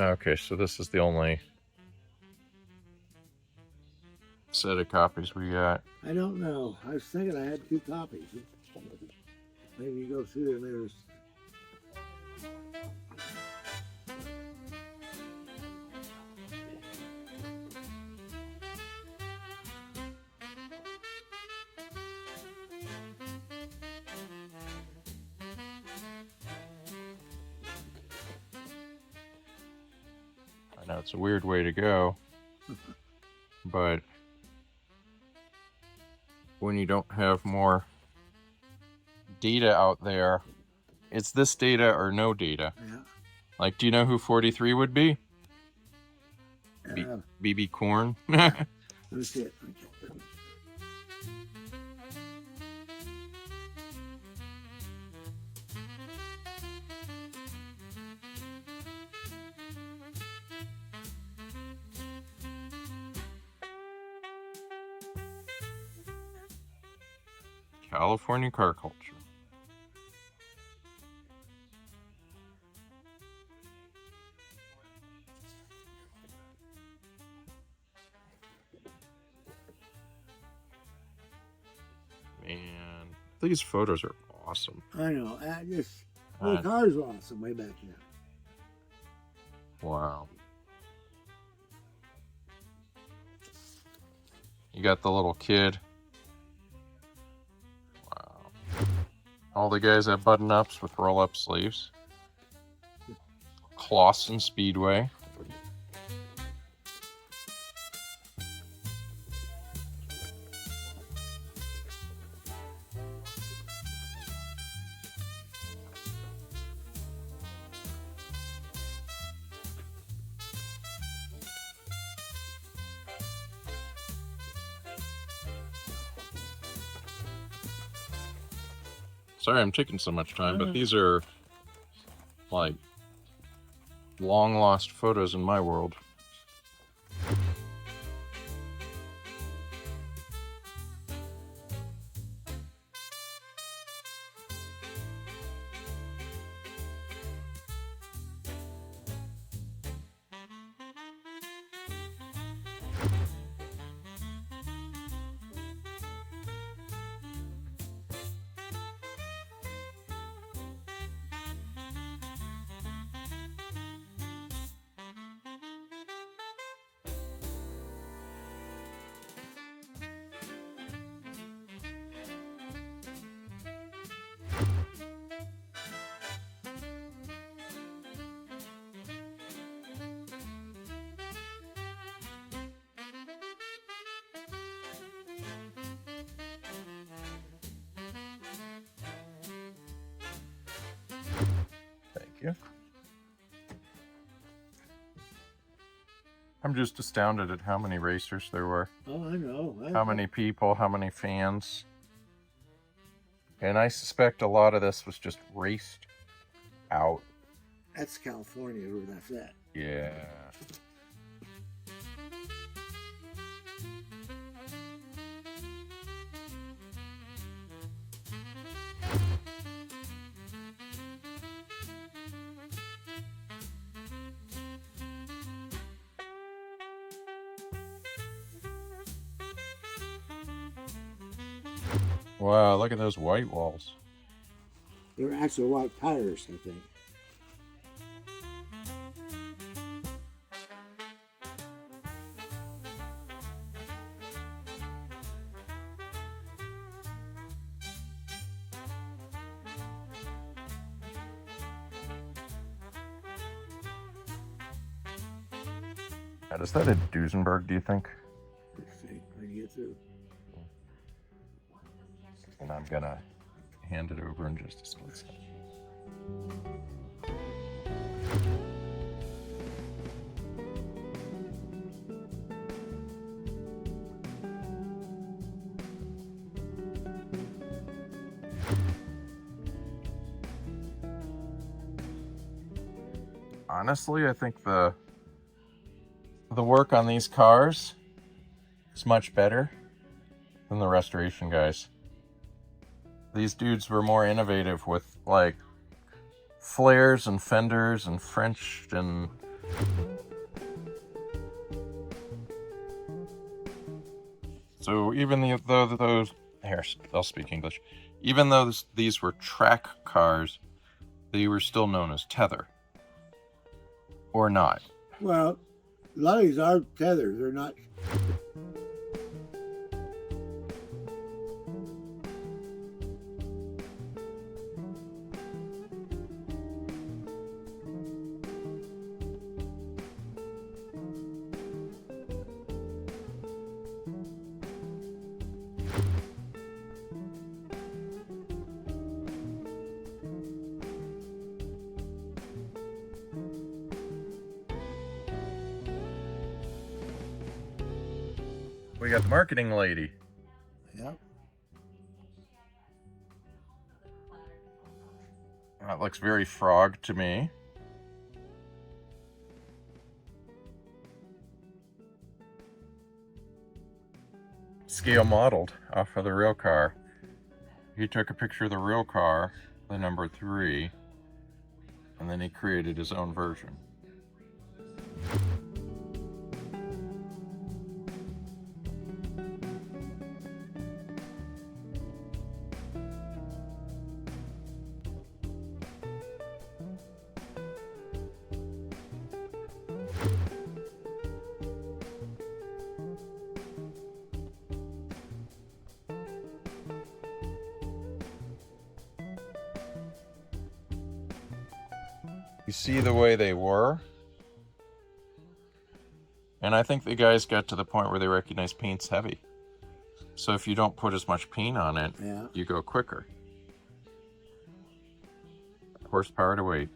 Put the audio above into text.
Okay, so this is the only set of copies we got. I don't know. I was thinking I had 2 copies. Maybe you go through there and there's... I know it's a weird way to go, but when you don't have more data out there, it's this data or no data. Yeah. Like, do you know who 43 would be? BB Corn. Let me see it. California car culture. Man, these photos are awesome. I know. The car's awesome way back there. Wow. You got the little kid. Wow. All the guys have button-ups with roll-up sleeves. Clawson Speedway. Sorry I'm taking so much time, but these are like long lost photos in my world. You. I'm just astounded at how many racers there were. Oh, I know. How many people, how many fans. And I suspect a lot of this was just raced out. That's California, where that's at. Yeah. Wow, look at those white walls. They're actual white tires, I think. Now, is that a Duesenberg, do you think? Let's see. When you get through. And I'm gonna hand it over in just a split second. Honestly, I think the work on these cars is much better than the restoration guys. These dudes were more innovative with like flares and fenders and French and So even though those, here, I'll speak English. Even though these were track cars, they were still known as Tether. Or not. Well, a lot of these are tethers. They're not. We got the marketing lady. Yep. That looks very frog to me. Scale modeled off of the real car. He took a picture of the real car, the number 3, and then he created his own version. You see the way they were? And I think the guys got to the point where they recognize paint's heavy. So if you don't put as much paint on it, Yeah. you go quicker. Horsepower to weight.